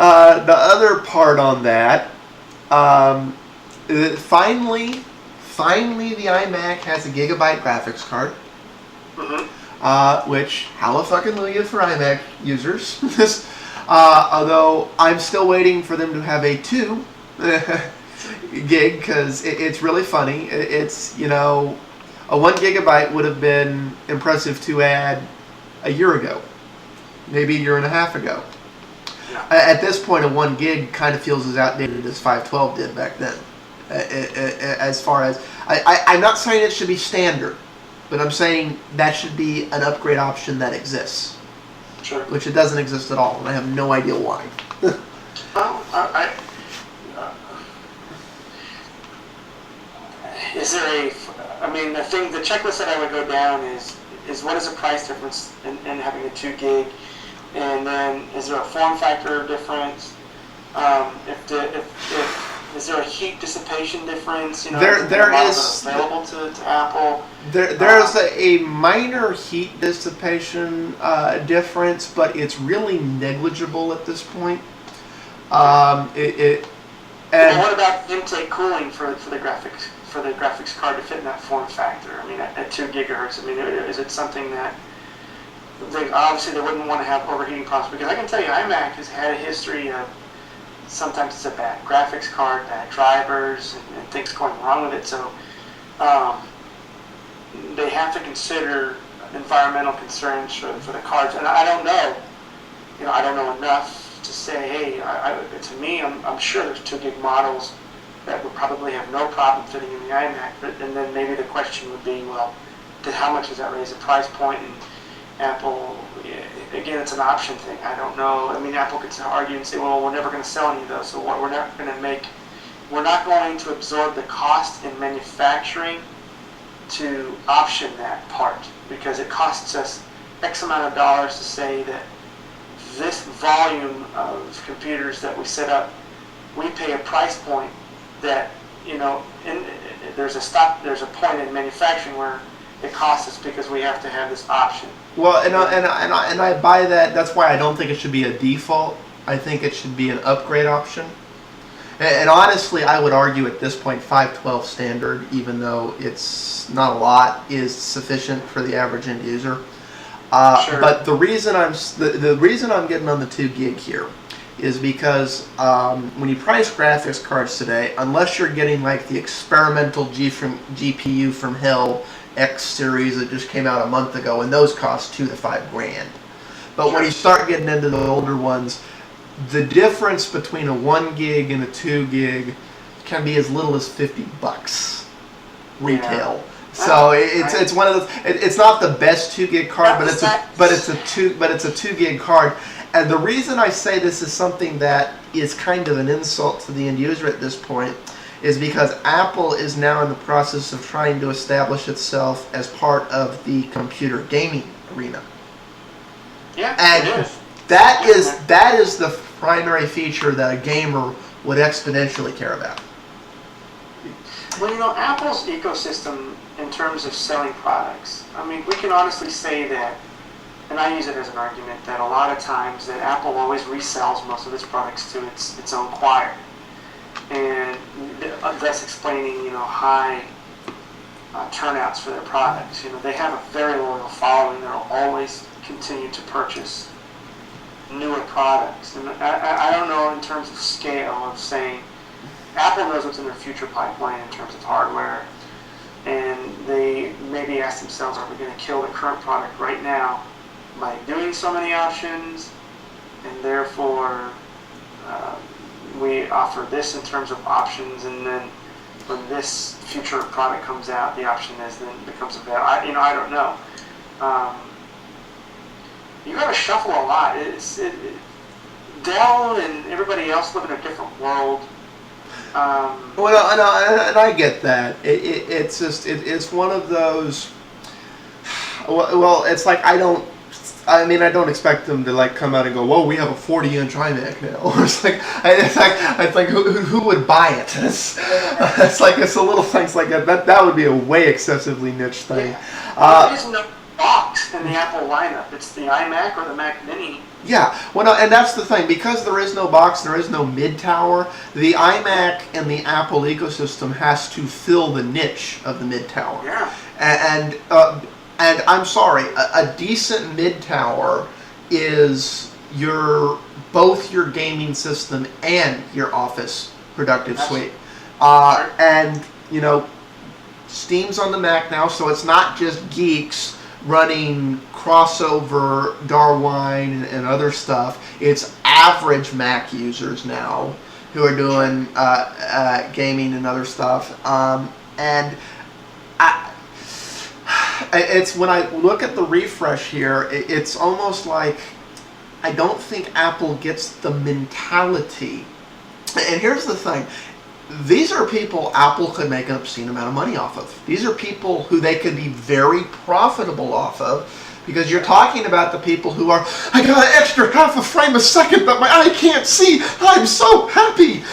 The other part on that, um, finally, the iMac has a gigabyte graphics card. Which, hallelujah for iMac users. Although I'm still waiting for them to have a 2 gig, because it's really funny. It's, a 1 gigabyte would have been impressive to add a year ago, maybe a year and a half ago. Yeah. At this point, a 1 gig kind of feels as outdated as 512 did back then. As far as, I'm not saying it should be standard, but I'm saying that should be an upgrade option that exists. Sure. Which it doesn't exist at all, and I have no idea why. Is there the checklist that I would go down is what is the price difference in having a 2 gig, and then is there a form factor difference? Is there a heat dissipation difference? There is available to Apple. There's a minor heat dissipation difference, but it's really negligible at this point. And what about intake cooling for the graphics card to fit in that form factor? I mean, at 2 gigahertz. I mean, is it something that they wouldn't want to have overheating problems? Because I can tell you, iMac has had a history of sometimes it's a bad graphics card, bad drivers, and things going wrong with it. So they have to consider environmental concerns for the cards. And I don't know, I don't know enough to say, hey, to me, I'm sure there's 2 gig models that would probably have no problem fitting in the iMac. And then maybe the question would be, well, how much does that raise the price point? And Apple, again, it's an option thing. I don't know. I mean, Apple could argue and say, well, we're never going to sell any of those, so we're not going to absorb the cost in manufacturing to option that part, because it costs us X amount of dollars to say that this volume of computers that we set up, we pay a price point that, there's a point in manufacturing where it costs us because we have to have this option. Well, and I buy that. That's why I don't think it should be a default. I think it should be an upgrade option. And honestly, I would argue at this point 512 standard, even though it's not a lot, is sufficient for the average end user. Sure. But the reason I'm getting on the 2 gig here is because when you price graphics cards today, unless you're getting like the experimental GPU from hell X series that just came out a month ago, and those cost $2,000 to $5,000. But when you start getting into the older ones, the difference between a 1 gig and a 2 gig can be as little as $50 retail. Yeah. So it's one of those. It's not the best 2 gig card, but it's a 2 gig card. And the reason I say this is something that is kind of an insult to the end user at this point is because Apple is now in the process of trying to establish itself as part of the computer gaming arena. Yeah, and it is. That is the primary feature that a gamer would exponentially care about. Well, Apple's ecosystem in terms of selling products, I mean, we can honestly say that, and I use it as an argument, that a lot of times that Apple always resells most of its products to its own choir. And thus explaining, high turnouts for their products. They have a very loyal following that will always continue to purchase newer products. And I don't know in terms of scale of saying Apple knows what's in their future pipeline in terms of hardware, and they maybe ask themselves, are we going to kill the current product right now by doing so many options, and therefore we offer this in terms of options, and then when this future product comes out, the option becomes available. I don't know. You got to shuffle a lot. Dell and everybody else live in a different world. And I get that. It's just it's one of those. Well, it's like I don't expect them to like come out and go, "Whoa, we have a 40-inch iMac now." It's like who would buy it? It's a little things like that. That would be a way excessively niche thing. There is no box in the Apple lineup. It's the iMac or the Mac Mini. Yeah, well, no, and that's the thing. Because there is no box, there is no mid-tower, the iMac and the Apple ecosystem has to fill the niche of the mid-tower. Yeah. And I'm sorry, a decent mid-tower is both your gaming system and your Office productive suite. And, you know, Steam's on the Mac now, so it's not just geeks running crossover, Darwin, and other stuff. It's average Mac users now who are doing gaming and other stuff. And it's when I look at the refresh here, it's almost like I don't think Apple gets the mentality. And here's the thing. These are people Apple could make an obscene amount of money off of. These are people who they could be very profitable off of, because you're talking about the people who are, I got an extra half a frame a second that my eye can't see. I'm so happy.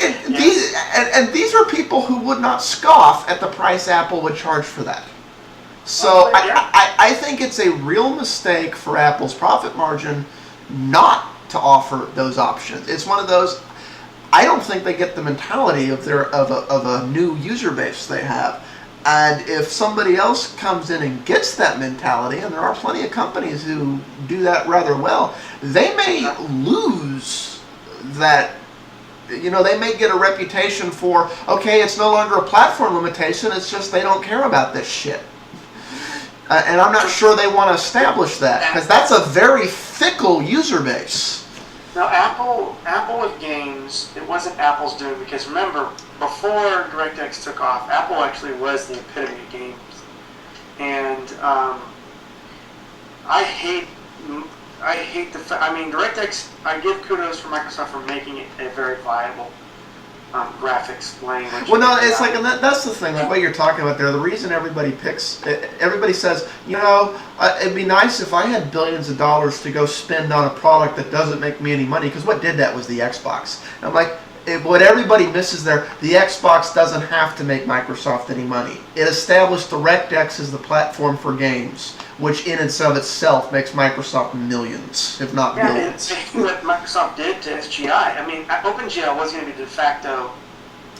And these are people who would not scoff at the price Apple would charge for that. So I think it's a real mistake for Apple's profit margin not to offer those options. It's one of those. I don't think they get the mentality of a new user base they have. And if somebody else comes in and gets that mentality, and there are plenty of companies who do that rather well, they may lose that. You know, they may get a reputation for, okay, it's no longer a platform limitation, it's just they don't care about this shit. And I'm not sure they want to establish that, because that's a very fickle user base. Now, Apple with games, it wasn't Apple's doing, because remember, before DirectX took off, Apple actually was the epitome of games. And I hate DirectX, I give kudos for Microsoft for making it a very viable graphics language. Well, no, it's like, and that's the thing, like what you're talking about there. The reason everybody says, you know, it'd be nice if I had billions of dollars to go spend on a product that doesn't make me any money, because what did that was the Xbox. And I'm like, what everybody misses there, the Xbox doesn't have to make Microsoft any money. It established DirectX as the platform for games, which in and of itself makes Microsoft millions, if not billions. Yeah, what Microsoft did to SGI, I mean, OpenGL was going to be the de facto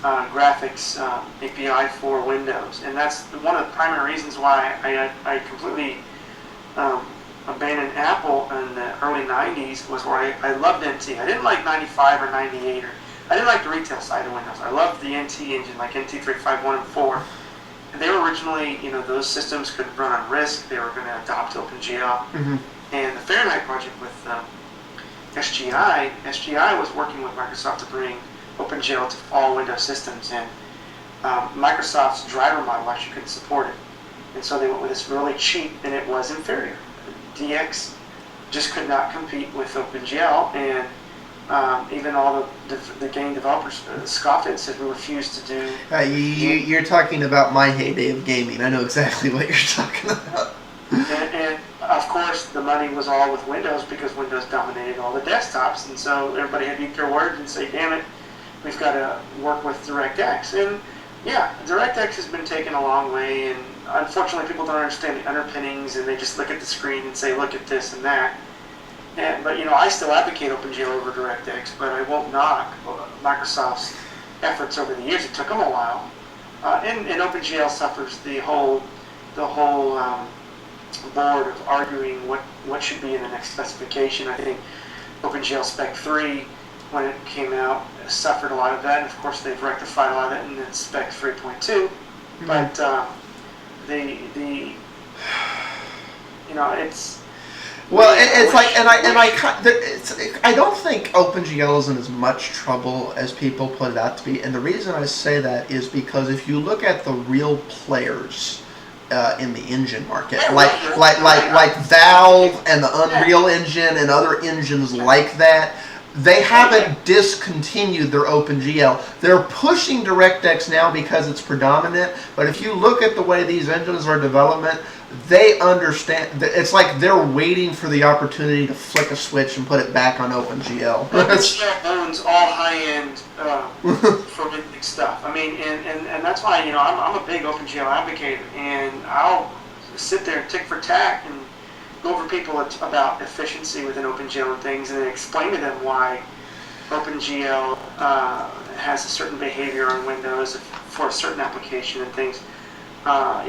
graphics API for Windows, and that's one of the primary reasons why I completely abandoned Apple in the early 90s, was where I loved NT. I didn't like 95 or 98, or I didn't like the retail side of Windows. I loved the NT engine, like NT351 and 4. And they were originally, you know, those systems could run on RISC. They were going to adopt OpenGL. Mm-hmm. And the Fahrenheit project with SGI was working with Microsoft to bring OpenGL to all Windows systems. And Microsoft's driver model actually couldn't support it. And so they went with this really cheap, and it was inferior. DX just could not compete with OpenGL, and even all the game developers scoffed at it and said we refuse to do. You're talking about my heyday of gaming. I know exactly what you're talking about. And of course, the money was all with Windows, because Windows dominated all the desktops, and so everybody had to eat their words and say, damn it, we've got to work with DirectX. And yeah, DirectX has been taken a long way, and unfortunately people don't understand the underpinnings, and they just look at the screen and say, look at this and that. But, you know, I still advocate OpenGL over DirectX, but I won't knock Microsoft's efforts over the years. It took them a while. And OpenGL suffers the whole board of arguing what should be in the next specification. I think OpenGL Spec 3, when it came out, suffered a lot of that, and of course they've rectified a lot of that in Spec 3.2. Mm-hmm. But you know, it's. Well, it's like, I don't think OpenGL is in as much trouble as people put it out to be, and the reason I say that is because if you look at the real players in the engine market, like Valve and the Unreal Engine and other engines like that, they haven't discontinued their OpenGL. They're pushing DirectX now because it's predominant, but if you look at the way these engines are development, they understand. It's like they're waiting for the opportunity to flick a switch and put it back on OpenGL. OpenGL owns all high-end forensic stuff. I mean, and that's why, you know, I'm a big OpenGL advocate, and I'll sit there and tick for tack and go over people about efficiency within OpenGL and things, and then explain to them why OpenGL has a certain behavior on Windows for a certain application and things. I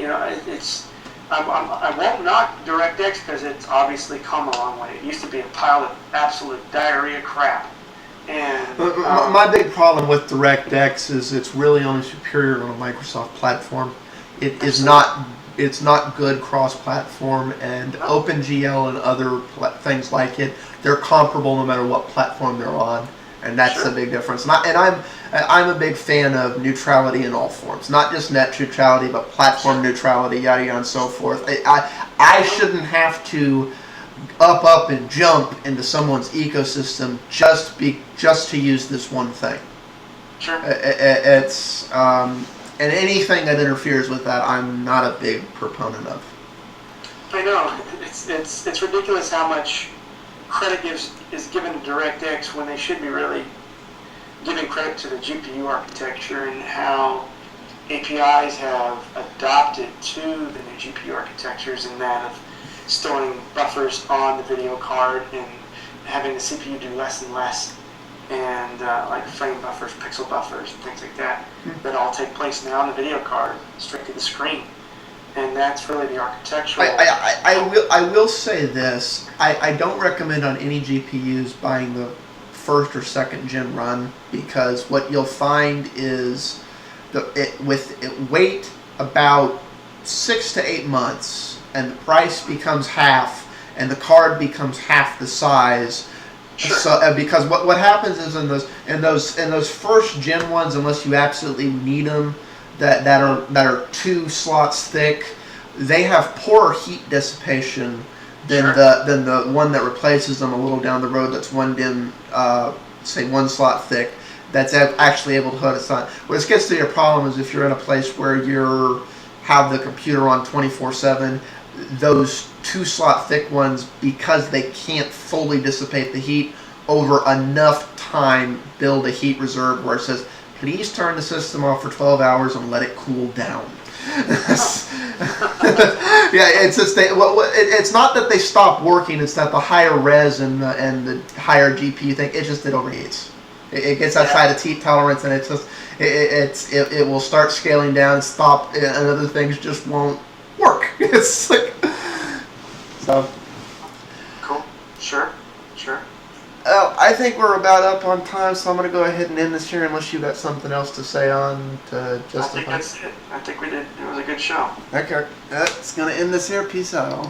won't knock DirectX because it's obviously come a long way. It used to be a pile of absolute diarrhea crap. And my big problem with DirectX is it's really only superior on a Microsoft platform. It's not good cross-platform, and OpenGL and other things like it, they're comparable no matter what platform they're on, and that's the big difference. I'm a big fan of neutrality in all forms, not just net neutrality, but platform neutrality, yada yada and so forth. I shouldn't have to up and jump into someone's ecosystem just to use this one thing. Sure. And anything that interferes with that, I'm not a big proponent of. I know it's ridiculous how much credit is given to DirectX when they should be really giving credit to the GPU architecture and how APIs have adopted to the new GPU architectures, and that of storing buffers on the video card and having the CPU do less and less, and like frame buffers, pixel buffers, and things like that, that all take place now on the video card, straight to the screen. And that's really the architectural. I will say this: I don't recommend on any GPUs buying the first or second gen run, because what you'll find is wait about 6 to 8 months, and the price becomes half, and the card becomes half the size. Sure. So because what happens is in those first gen ones, unless you absolutely need them, that are 2 slots thick, they have poorer heat dissipation than the one that replaces them a little down the road that's 1 slot thick, that's actually able to hold its on. What this gets to your problem is if you're in a place where you have the computer on 24/7, those 2 slot thick ones, because they can't fully dissipate the heat over enough time, build a heat reserve where it says, please turn the system off for 12 hours and let it cool down. Yeah, it's just it's not that they stop working. It's that the higher res and the higher GPU thing, it overheats. It gets outside of heat tolerance, and it will start scaling down and stop, and other things just won't work. It's like so. Cool. Sure. I think we're about up on time, so I'm going to go ahead and end this here unless you got something else to say on to justify. I think that's it. I think we did. It was a good show. Okay. That's going to end this here. Peace out.